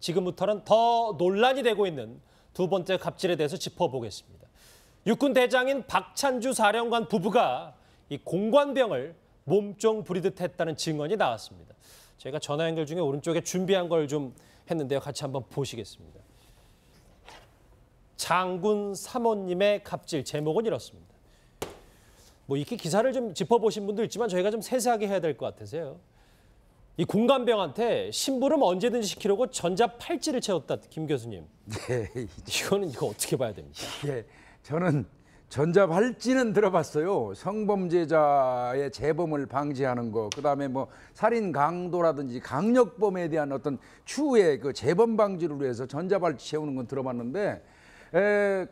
지금부터는 더 논란이 되고 있는 두 번째 갑질에 대해서 짚어보겠습니다. 육군 대장인 박찬주 사령관 부부가 이 공관병을 몸종 부리듯 했다는 증언이 나왔습니다. 제가 전화 연결 중에 오른쪽에 준비한 걸 좀 했는데요. 같이 한번 보시겠습니다. 장군 사모님의 갑질, 제목은 이렇습니다. 뭐 이렇게 기사를 좀 짚어보신 분도 있지만 저희가 좀 세세하게 해야 될 것 같아서요. 이 공관병한테 심부름 언제든지 시키려고 전자 팔찌를 채웠다, 김 교수님. 네. 이거 어떻게 봐야 됩니까? 예, 저는 전자 팔찌는 들어봤어요. 성범죄자의 재범을 방지하는 거, 그다음에 뭐 살인 강도라든지 강력범에 대한 어떤 추후의 그 재범 방지를 위해서 전자 팔찌 채우는 건 들어봤는데,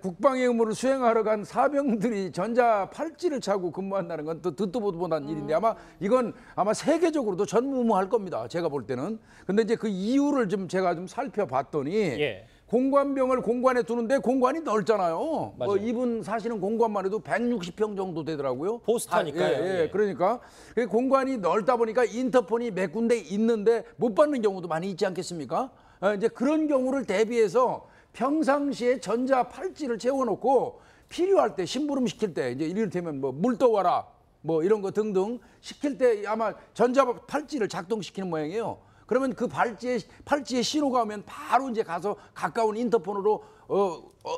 국방의 의무를 수행하러 간 사병들이 전자 팔찌를 차고 근무한다는 건 또 듣도 보도 못한 일인데, 이건 아마 세계적으로도 전무후무할 겁니다. 제가 볼 때는. 근데 이제 그 이유를 제가 좀 살펴봤더니, 예. 공관병을 공관에 두는데 공관이 넓잖아요. 맞아요. 이분 사시는 공관만 해도 160평 정도 되더라고요. 포스터니까요. 예. 그러니까 공관이 넓다 보니까 인터폰이 몇 군데 있는데 못 받는 경우도 많이 있지 않겠습니까? 이제 그런 경우를 대비해서 평상시에 전자 팔찌를 채워놓고 필요할 때 심부름 시킬 때, 이제 이를테면 뭐 물 떠와라 뭐 이런 거 등등 시킬 때 아마 전자 팔찌를 작동시키는 모양이에요. 그러면 그 팔찌에 신호가 오면 바로 이제 가서 가까운 인터폰으로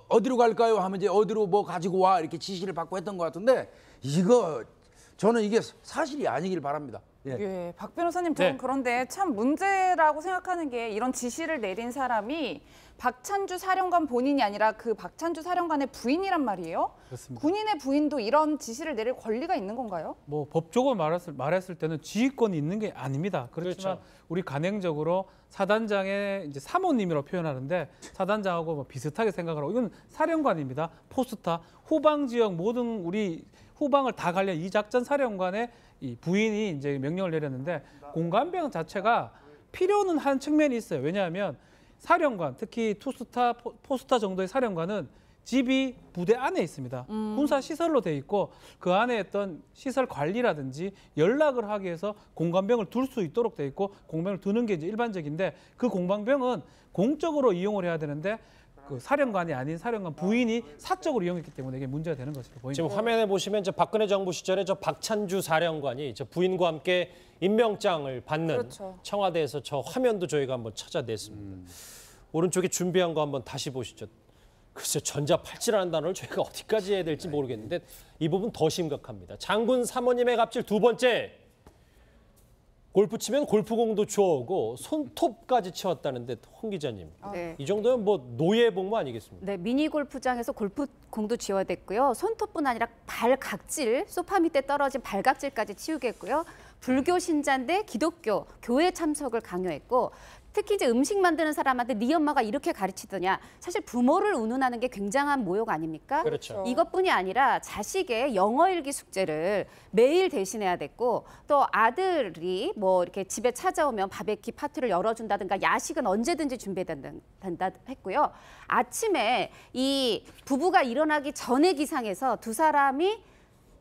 어디로 갈까요 하면 이제 어디로 뭐 가지고 와 이렇게 지시를 받고 했던 것 같은데, 저는 이게 사실이 아니길 바랍니다. 예. 예, 박 변호사님, 저는 그런데 참 문제라고 생각하는 게, 이런 지시를 내린 사람이 박찬주 사령관 본인이 아니라 그 박찬주 사령관의 부인이란 말이에요. 그렇습니다. 군인의 부인도 이런 지시를 내릴 권리가 있는 건가요? 뭐 법적으로 말했을 때는 지휘권이 있는 게 아닙니다. 그렇지만 그렇죠. 우리 간행적으로 사단장의 이제 사모님이라고 표현하는데, 사단장하고 뭐 비슷하게 생각하고, 이건 사령관입니다. 포스타 후방 지역 모든 우리 후방을 다 관리한 이 작전 사령관의 이 부인이 이제 명령을 내렸는데, 공관병 자체가 필요는 한 측면이 있어요. 왜냐하면 사령관, 특히 투스타, 포스타 정도의 사령관은 집이 부대 안에 있습니다. 군사 시설로 돼 있고, 그 안에 어떤 시설 관리라든지 연락을 하기 위해서 공관병을 둘 수 있도록 돼 있고, 공병을 두는 게 이제 일반적인데, 그 공관병은 공적으로 이용을 해야 되는데 그 사령관이 아닌 사령관 부인이 사적으로 이용했기 때문에 이게 문제가 되는 것으로 보입니다. 지금 화면에 보시면 저 박근혜 정부 시절에 저 박찬주 사령관이 저 부인과 함께 임명장을 받는, 그렇죠. 청와대에서 저 화면도 저희가 한번 찾아냈습니다. 오른쪽에 준비한 거 한번 다시 보시죠. 글쎄, 전자 팔찌라는 단어를 저희가 어디까지 해야 될지 모르겠는데 이 부분 더 심각합니다. 장군 사모님의 갑질 두 번째. 골프 치면 골프공도 주워오고 손톱까지 채웠다는데, 홍 기자님, 네. 이 정도면 뭐 노예 복무 아니겠습니까? 네, 미니 골프장에서 골프공도 지워댔고요. 손톱뿐 아니라 발각질, 소파 밑에 떨어진 발각질까지 치우겠고요. 불교 신자인데 기독교, 교회 참석을 강요했고, 특히 이제 음식 만드는 사람한테 네 엄마가 이렇게 가르치더냐. 사실 부모를 운운하는 게 굉장한 모욕 아닙니까? 그렇죠. 이것뿐이 아니라 자식의 영어 일기 숙제를 매일 대신해야 됐고, 또 아들이 뭐 이렇게 집에 찾아오면 바베큐 파티를 열어준다든가 야식은 언제든지 준비된다 했고요. 아침에 이 부부가 일어나기 전에 기상해서 두 사람이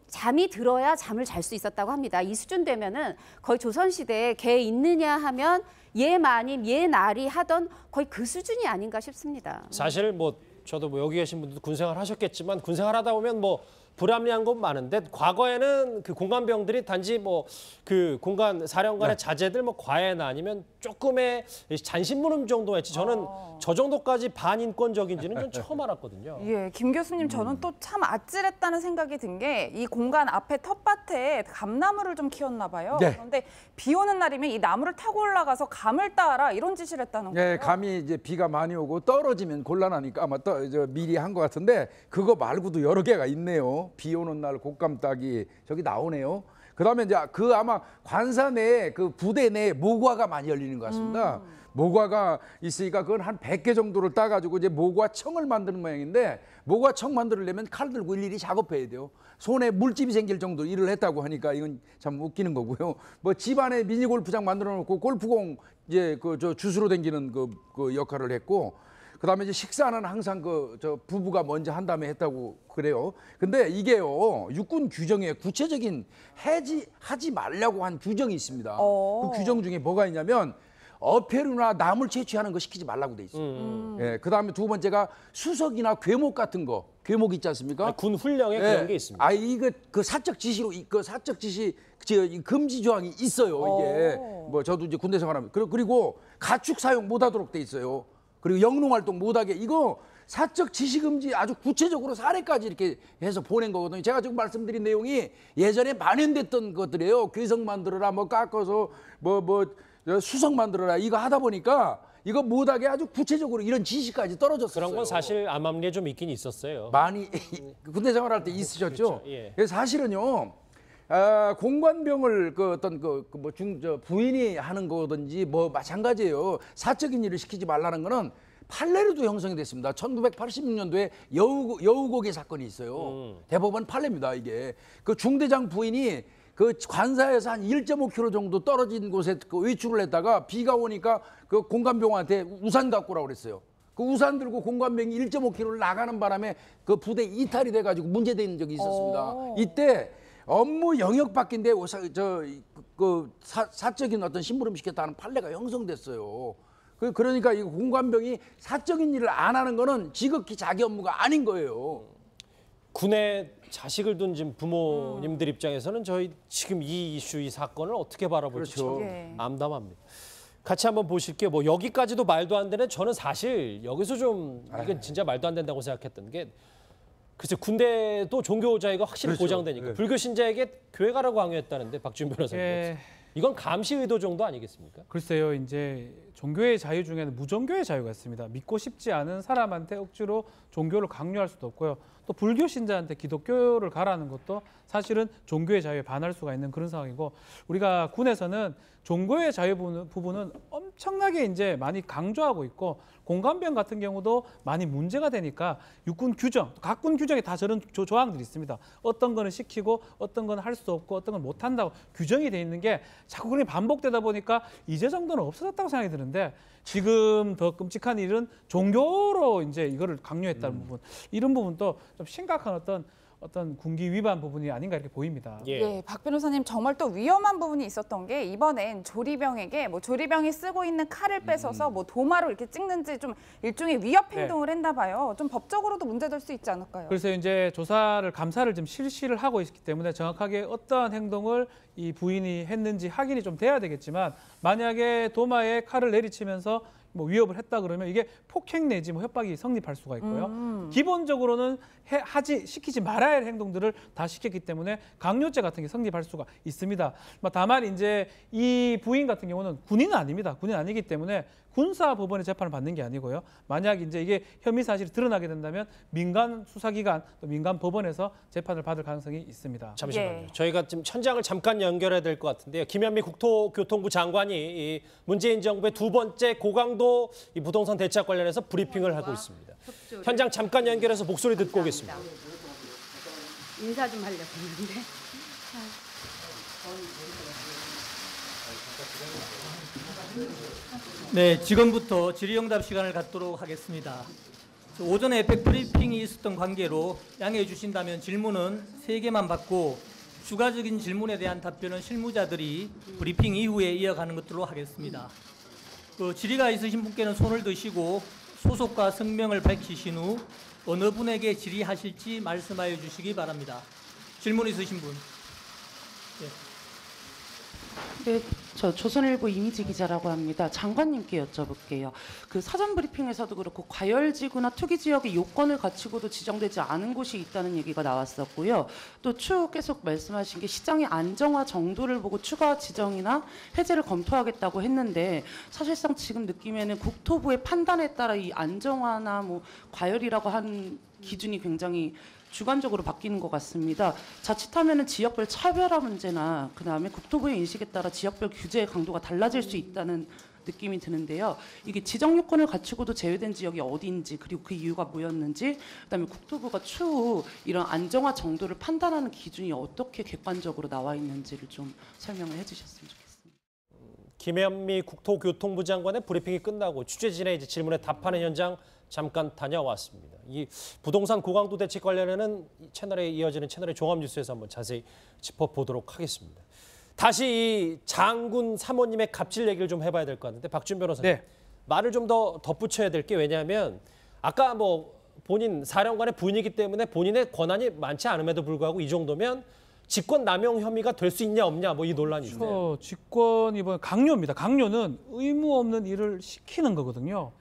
잠이 들어야 잠을 잘 수 있었다고 합니다. 이 수준 되면은 거의 조선시대에 개 있느냐 하면 얘 마님, 얘 나리 하던 거의 그 수준이 아닌가 싶습니다. 사실 뭐 저도 뭐 여기 계신 분들도 군생활 하셨겠지만, 군생활 하다 보면 뭐 불합리한 건 많은데, 과거에는 그 공관병들이 단지 뭐 그 공관 사령관의 자제들 뭐 과외나 아니면 조금의 잔심부름 정도 했지, 저는 저 정도까지 반인권적인지는 전 처음 알았거든요. 예, 김 교수님, 저는 또 참 아찔했다는 생각이 든 게, 이 공간 앞에 텃밭에 감나무를 좀 키웠나 봐요. 네. 그런데 비 오는 날이면 이 나무를 타고 올라가서 감을 따라 이런 지시를 했다는 거예요. 예, 감이 이제 비가 많이 오고 떨어지면 곤란하니까 아마 미리 한 것 같은데, 그거 말고도 여러 개가 있네요. 비 오는 날 곶감 따기, 저기 나오네요. 그다음에 이제 그 아마 관사 내에 그 부대 내에 모과가 많이 열리는 것 같습니다. 모과가 있으니까 그건 한 100개 정도를 따가지고 이제 모과청을 만드는 모양인데, 모과청 만들려면 칼 들고 일일이 작업해야 돼요. 손에 물집이 생길 정도로 일을 했다고 하니까 이건 참 웃기는 거고요. 뭐 집안에 미니 골프장 만들어 놓고 골프공 이제 저 주스로 당기는 그 역할을 했고, 그다음에 이제 식사는 항상 저 부부가 먼저 한 다음에 했다고 그래요. 근데 이게요, 육군 규정에 구체적인 하지 말라고 한 규정이 있습니다. 그 규정 중에 뭐가 있냐면, 어패류나 나물 채취하는 거 시키지 말라고 돼 있어요. 예, 그다음에 두 번째가 수석이나 괴목 같은 거, 괴목 있지 않습니까? 아니, 군 훈령에 예. 그런 게 있습니다. 아 이거 그 사적 지시로 그 사적 지시 이 금지 조항이 있어요. 이게 뭐 저도 이제 군대 생활하면 그리고 가축 사용 못하도록 돼 있어요. 그리고 영농 활동 못하게 이거 사적 지시 금지 아주 구체적으로 사례까지 이렇게 해서 보낸 거거든요. 제가 지금 말씀드린 내용이 예전에 만연됐던 것들이에요. 괴석 만들어라, 뭐 깎아서 뭐 수석 만들어라 이거 하다 보니까 이거 못하게 아주 구체적으로 이런 지시까지 떨어졌어요. 그런 건 사실 암암리에 좀 있긴 있었어요. 많이 군대 생활할 때 있으셨죠. 그렇죠. 예. 그래서 사실은요. 공관병을 그 어떤 부인이 하는 거든지 뭐 마찬가지예요. 사적인 일을 시키지 말라는 거는 판례로도 형성이 됐습니다. 1986년도에 여우고개 사건이 있어요. 대법원 판례입니다. 이게 그 중대장 부인이 그 관사에서 한 1.5km 정도 떨어진 곳에 그 외출을 했다가 비가 오니까 그 공관병한테 우산 갖고 오라고 그랬어요. 그 우산 들고 공관병이 1.5km를 나가는 바람에 그 부대 이탈이 돼가지고 문제된 적이 있었습니다. 이때 업무 영역 밖인데 사적인 어떤 심부름 시켰다는 판례가 형성됐어요. 그러니까 이 공관병이 사적인 일을 안 하는 거는 지극히 자기 업무가 아닌 거예요. 군에 자식을 둔 지금 부모님들 입장에서는 저희 지금 이 이슈, 이 사건을 어떻게 바라볼지 그렇죠. 참 예. 암담합니다. 같이 한번 보실게요. 뭐 여기까지도 말도 안 되는 저는 사실 여기서 좀 이건 진짜 말도 안 된다고 생각했던 게 글쎄 군대도 종교 자유가 확실히 그렇죠. 보장되니까 네. 불교 신자에게 교회 가라고 강요했다는데 박지훈 변호사님. 예. 이건 감시 의도 정도 아니겠습니까? 글쎄요, 이제 종교의 자유 중에는 무종교의 자유가 있습니다. 믿고 싶지 않은 사람한테 억지로 종교를 강요할 수도 없고요. 또 불교 신자한테 기독교를 가라는 것도 사실은 종교의 자유에 반할 수가 있는 그런 상황이고, 우리가 군에서는 종교의 자유 부분은 엄청나게 이제 많이 강조하고 있고, 공관병 같은 경우도 많이 문제가 되니까 육군 규정, 각 군 규정에 다 저런 조항들이 있습니다. 어떤 거는 시키고 어떤 건 할 수 없고 어떤 건 못 한다고 규정이 돼 있는 게 자꾸 그런 게 반복되다 보니까 이제 정도는 없어졌다고 생각이 드는데, 지금 더 끔찍한 일은 종교로 이제 이거를 강요했다는 부분, 이런 부분도 좀 심각한 어떤 군기 위반 부분이 아닌가 이렇게 보입니다. 예, 박 변호사님 정말 또 위험한 부분이 있었던 게 이번엔 조리병에게 뭐 조리병이 쓰고 있는 칼을 뺏어서 뭐 도마로 이렇게 찍는지 좀 일종의 위협 행동을 했나 봐요. 좀 법적으로도 문제될 수 있지 않을까요? 그래서 이제 감사를 좀 실시를 하고 있기 때문에 정확하게 어떠한 행동을 이 부인이 했는지 확인이 좀 돼야 되겠지만, 만약에 도마에 칼을 내리치면서 뭐 위협을 했다 그러면 이게 폭행 내지 뭐 협박이 성립할 수가 있고요. 기본적으로는 시키지 말아야 할 행동들을 다 시켰기 때문에 강요죄 같은 게 성립할 수가 있습니다. 다만 이제 이 부인 같은 경우는 군인은 아닙니다. 군인 아니기 때문에 군사 법원의 재판을 받는 게 아니고요. 만약 이제 이게 혐의 사실이 드러나게 된다면 민간 수사기관, 또 민간 법원에서 재판을 받을 가능성이 있습니다. 잠시만요. 예. 저희가 지금 현장을 잠깐 연결해야 될 것 같은데요. 김현미 국토교통부 장관이 이 문재인 정부의 두 번째 고강도 이 부동산 대책 관련해서 브리핑을 하고 있습니다. 현장 잠깐 연결해서 목소리 듣고 오겠습니다. 인사 좀 하려고 했는데. 네, 지금부터 질의응답 시간을 갖도록 하겠습니다. 오전에 에펙 브리핑이 있었던 관계로 양해해 주신다면 질문은 3개만 받고 추가적인 질문에 대한 답변은 실무자들이 브리핑 이후에 이어가는 것으로 하겠습니다. 질의가 있으신 분께는 손을 드시고 소속과 성명을 밝히신 후 어느 분에게 질의하실지 말씀하여 주시기 바랍니다. 질문 있으신 분. 네, 저 조선일보 이미지 기자라고 합니다. 장관님께 여쭤볼게요. 그 사전 브리핑에서도 그렇고 과열지구나 투기지역의 요건을 갖추고도 지정되지 않은 곳이 있다는 얘기가 나왔었고요. 또 추후 계속 말씀하신 게 시장의 안정화 정도를 보고 추가 지정이나 해제를 검토하겠다고 했는데, 사실상 지금 느낌에는 국토부의 판단에 따라 이 안정화나 뭐 과열이라고 한 기준이 굉장히 주관적으로 바뀌는 것 같습니다. 자칫하면 지역별 차별화 문제나 그다음에 국토부의 인식에 따라 지역별 규제의 강도가 달라질 수 있다는 느낌이 드는데요. 이게 지정 요건을 갖추고도 제외된 지역이 어디인지, 그리고 그 이유가 뭐였는지, 그다음에 국토부가 추후 이런 안정화 정도를 판단하는 기준이 어떻게 객관적으로 나와 있는지를 좀 설명을 해주셨으면 좋겠습니다. 김현미 국토교통부 장관의 브리핑이 끝나고 취재진의 이제 질문에 답하는 현장 잠깐 다녀왔습니다. 이 부동산 고강도 대책 관련해는 채널에 이어지는 채널의 종합뉴스에서 한번 자세히 짚어보도록 하겠습니다. 다시 이 장군 사모님의 갑질 얘기를 좀 해봐야 될 것 같은데 박준 변호사님 네. 말을 좀 더 덧붙여야 될 게 왜냐하면 아까 뭐 본인 사령관의 부인이기 때문에 본인의 권한이 많지 않음에도 불구하고 이 정도면 직권 남용 혐의가 될 수 있냐 없냐 뭐 이 논란이 있네요. 직권이 뭐 강요입니다. 강요는 의무 없는 일을 시키는 거거든요.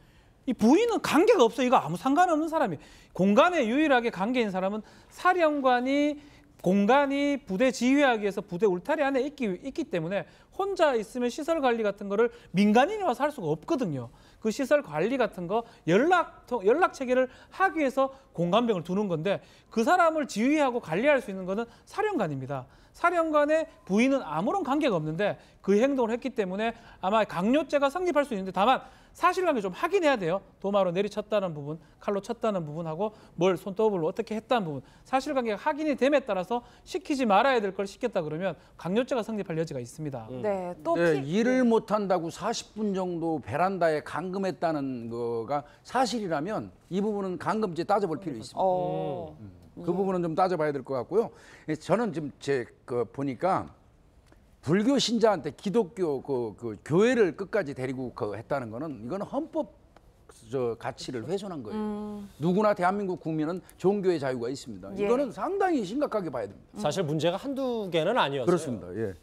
이 부인은 관계가 없어. 이거 아무 상관없는 사람이. 공간에 유일하게 관계인 사람은 사령관이 공간이 부대 지휘하기 위해서 부대 울타리 안에 있기 때문에 혼자 있으면 시설 관리 같은 거를 민간인이 와서 할 수가 없거든요. 그 시설 관리 같은 거 연락 체계를 하기 위해서 공간병을 두는 건데 그 사람을 지휘하고 관리할 수 있는 거는 사령관입니다. 사령관의 부인은 아무런 관계가 없는데 그 행동을 했기 때문에 아마 강요죄가 성립할 수 있는데 다만 사실관계 좀 확인해야 돼요. 도마로 내리쳤다는 부분, 칼로 쳤다는 부분하고 뭘 손톱으로 어떻게 했다는 부분. 사실관계가 확인이 됨에 따라서 시키지 말아야 될 걸 시켰다 그러면 강요죄가 성립할 여지가 있습니다. 네, 또 일을 못 한다고 40분 정도 베란다에 감금했다는 거가 사실이라면 이 부분은 감금죄 따져볼 필요 있습니다. 그 부분은 좀 따져봐야 될 것 같고요. 저는 지금 보니까 불교 신자한테 기독교 그 교회를 끝까지 데리고 했다는 거는 이거는 헌법 가치를 훼손한 거예요. 누구나 대한민국 국민은 종교의 자유가 있습니다. 예. 이거는 상당히 심각하게 봐야 됩니다. 사실 문제가 한두 개는 아니었어요. 그렇습니다. 예.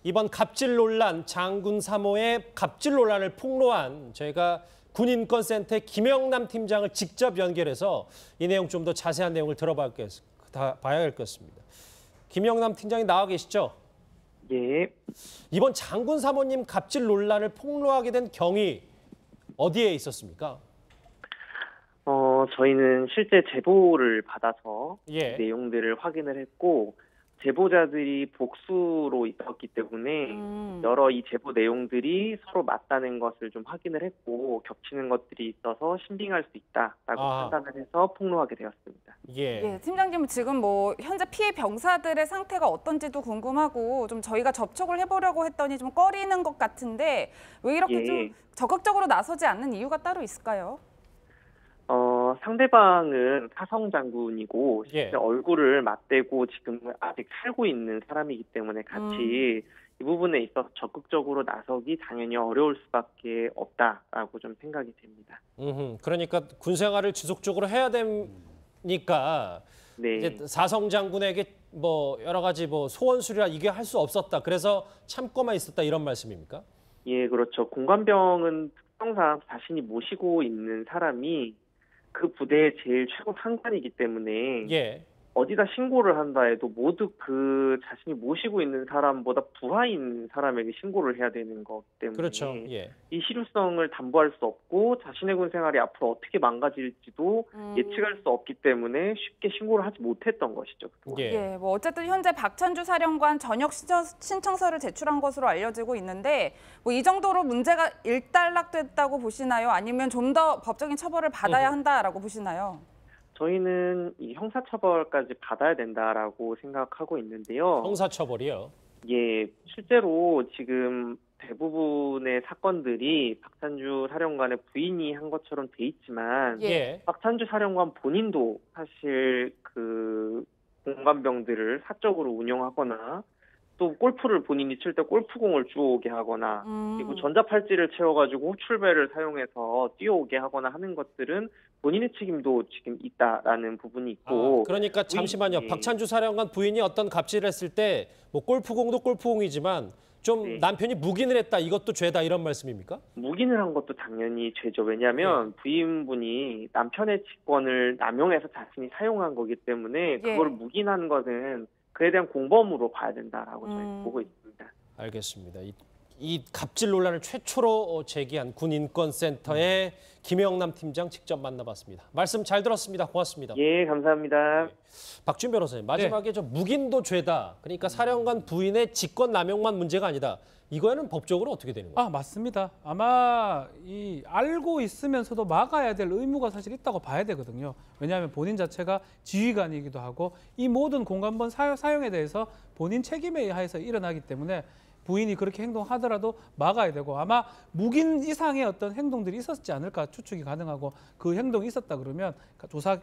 이번 갑질 논란, 장군 3호의 갑질 논란을 폭로한 저희가 군인권센터의 김영남 팀장을 직접 연결해서 이 내용 좀 더 자세한 내용을 봐야 할 것 같습니다. 김영남 팀장이 나와 계시죠? 예. 이번 장군 사모님 갑질 논란을 폭로하게 된 경위 어디에 있었습니까? 저희는 실제 제보를 받아서 예. 내용들을 확인을 했고 제보자들이 복수로 있었기 때문에 여러 이 제보 내용들이 서로 맞다는 것을 좀 확인을 했고 겹치는 것들이 있어서 신빙할 수 있다라고 판단을 해서 폭로하게 되었습니다. 예. 팀장님은 지금 뭐 현재 피해 병사들의 상태가 어떤지도 궁금하고 좀 저희가 접촉을 해보려고 했더니 좀 꺼리는 것 같은데 왜 이렇게 좀 적극적으로 나서지 않는 이유가 따로 있을까요? 상대방은 사성 장군이고 예. 실제 얼굴을 맞대고 지금 아직 살고 있는 사람이기 때문에 같이 이 부분에 있어서 적극적으로 나서기 당연히 어려울 수밖에 없다라고 좀 생각이 됩니다. 그러니까 군 생활을 지속적으로 해야 되니까 네. 이제 사성 장군에게 뭐 여러 가지 뭐 소원 수리라 이게 할 수 없었다. 그래서 참고만 있었다 이런 말씀입니까? 예, 그렇죠. 공관병은 특성상 자신이 모시고 있는 사람이 그 부대의 제일 최고 상관이기 때문에 예. 어디다 신고를 한다 해도 모두 그 자신이 모시고 있는 사람보다 부하인 사람에게 신고를 해야 되는 것 때문에 그렇죠. 예. 이 실효성을 담보할 수 없고 자신의 군 생활이 앞으로 어떻게 망가질지도 예측할 수 없기 때문에 쉽게 신고를 하지 못했던 것이죠. 예. 뭐 어쨌든 현재 박찬주 사령관 전역 신청서를 제출한 것으로 알려지고 있는데 뭐 이 정도로 문제가 일단락됐다고 보시나요? 아니면 좀 더 법적인 처벌을 받아야 한다라고 보시나요? 저희는 이 형사처벌까지 받아야 된다라고 생각하고 있는데요. 형사처벌이요? 예, 실제로 지금 대부분의 사건들이 박찬주 사령관의 부인이 한 것처럼 돼 있지만 예. 박찬주 사령관 본인도 사실 그 공관병들을 사적으로 운영하거나 또 골프를 본인이 칠 때 골프공을 주워오게 하거나 그리고 전자팔찌를 채워가지고 호출배를 사용해서 뛰어오게 하거나 하는 것들은 본인의 책임도 지금 있다라는 부분이 있고 그러니까 잠시만요. 박찬주 사령관 부인이 어떤 갑질을 했을 때 뭐 골프공도 골프공이지만 좀 남편이 묵인을 했다 이것도 죄다 이런 말씀입니까? 묵인을 한 것도 당연히 죄죠. 왜냐하면 부인분이 남편의 직권을 남용해서 자신이 사용한 거기 때문에 그걸 묵인한 것은 그에 대한 공범으로 봐야 된다라고 저희 보고 있습니다. 알겠습니다. 이 갑질 논란을 최초로 제기한 군인권센터의 김영남 팀장 직접 만나봤습니다. 말씀 잘 들었습니다. 고맙습니다. 예, 감사합니다. 박준 변호사님, 마지막에 저 묵인도 죄다. 그러니까 사령관 부인의 직권 남용만 문제가 아니다. 이거에는 법적으로 어떻게 되는 거예요? 맞습니다. 아마 이 알고 있으면서도 막아야 될 의무가 사실 있다고 봐야 되거든요. 왜냐하면 본인 자체가 지휘관이기도 하고 이 모든 공관번 사용에 대해서 본인 책임에 의해서 일어나기 때문에 부인이 그렇게 행동하더라도 막아야 되고 아마 묵인 이상의 어떤 행동들이 있었지 않을까 추측이 가능하고 그 행동이 있었다 그러면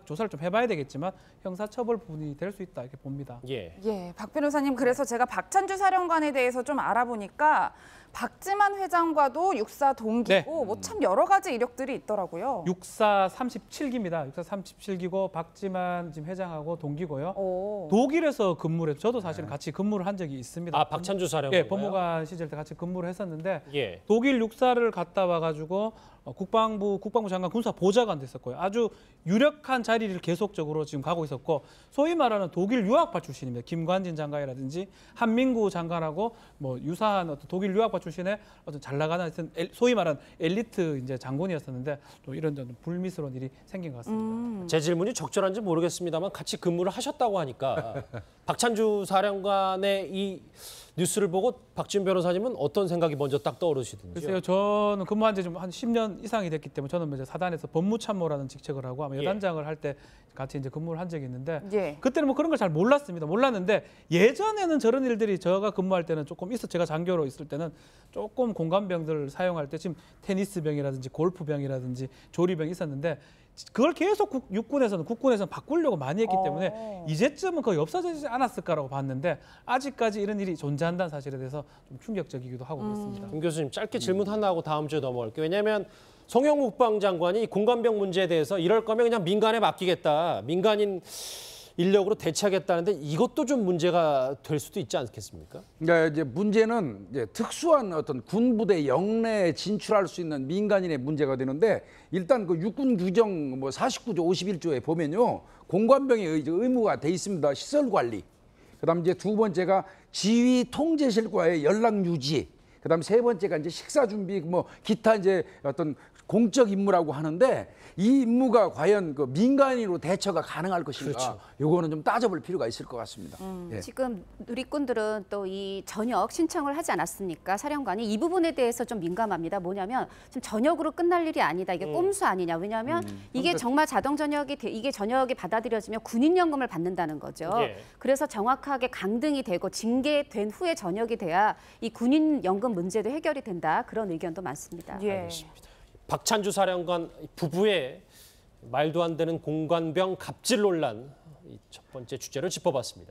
조사를 좀 해봐야 되겠지만 형사처벌 부분이 될 수 있다 이렇게 봅니다. 예. 예, 박 변호사님, 그래서 제가 박찬주 사령관에 대해서 좀 알아보니까 박지만 회장과도 육사 동기고 네. 뭐 참 여러 가지 이력들이 있더라고요. 육사 37기입니다. 육사 37기고 박지만 지금 회장하고 동기고요. 오. 독일에서 근무를 해서 저도 사실은 같이 근무를 한 적이 있습니다. 아, 박찬주 사령관. 예, 법무관 시절 때 같이 근무를 했었는데 예. 독일 육사를 갔다 와가지고 국방부 장관 군사 보좌관 됐었고요. 아주 유력한 자리를 계속적으로 지금 가고 있었고 소위 말하는 독일 유학파 출신입니다. 김관진 장관이라든지 한민구 장관하고 뭐 유사한 어떤 독일 유학파 출신의 어떤 잘 나가는 하여튼 소위 말하는 엘리트 이제 장군이었었는데 또 이런 좀 불미스러운 일이 생긴 것 같습니다. 제 질문이 적절한지 모르겠습니다만 같이 근무를 하셨다고 하니까 박찬주 사령관의 이 뉴스를 보고 박지훈 변호사님은 어떤 생각이 먼저 딱 떠오르시든지요? 글쎄요, 저는 근무한 지 좀 한 10년 이상이 됐기 때문에 저는 이제 사단에서 법무참모라는 직책을 하고 아마 여단장을 할 때 같이 이제 근무를 한 적이 있는데 예. 그때는 뭐 그런 걸 잘 몰랐습니다. 몰랐는데 예전에는 저런 일들이 제가 근무할 때는 조금 제가 장교로 있을 때는 조금 공관병들을 사용할 때 지금 테니스병이라든지 골프병이라든지 조리병이 있었는데 그걸 계속 국군에서는 바꾸려고 많이 했기 때문에 이제쯤은 거의 없어지지 않았을까라고 봤는데 아직까지 이런 일이 존재한다는 사실에 대해서 좀 충격적이기도 하고 그렇습니다. 김 교수님 짧게 질문 하나 하고 다음 주에 넘어갈게요. 왜냐하면 송영무 국방장관이 공관병 문제에 대해서 이럴 거면 그냥 민간에 맡기겠다. 민간인 인력으로 대체하겠다는데 이것도 좀 문제가 될 수도 있지 않겠습니까? 그러니까 이제 문제는 이제 특수한 어떤 군부대 영내에 진출할 수 있는 민간인의 문제가 되는데 일단 그 육군 규정 뭐 49조 51조에 보면요 공관병의 의무가 돼 있습니다. 시설 관리. 그다음 이제 두 번째가 지휘 통제실과의 연락 유지. 그다음 세 번째가 이제 식사 준비 뭐 기타 이제 어떤 공적 임무라고 하는데 이 임무가 과연 그 민간인으로 대처가 가능할 것인가? 그렇죠. 요거는 좀 따져볼 필요가 있을 것 같습니다. 예. 지금 누리꾼들은 또 이 전역 신청을 하지 않았습니까? 사령관이 이 부분에 대해서 좀 민감합니다. 뭐냐면 지금 전역으로 끝날 일이 아니다. 이게 꼼수 아니냐. 왜냐하면 이게 정말 자동 전역이 이게 전역이 받아들여지면 군인연금을 받는다는 거죠. 예. 그래서 정확하게 강등이 되고 징계된 후에 전역이 돼야 이 군인연금 문제도 해결이 된다. 그런 의견도 많습니다. 예. 알겠습니다. 박찬주 사령관 부부의 말도 안 되는 공관병 갑질 논란 이 첫 번째 주제를 짚어봤습니다.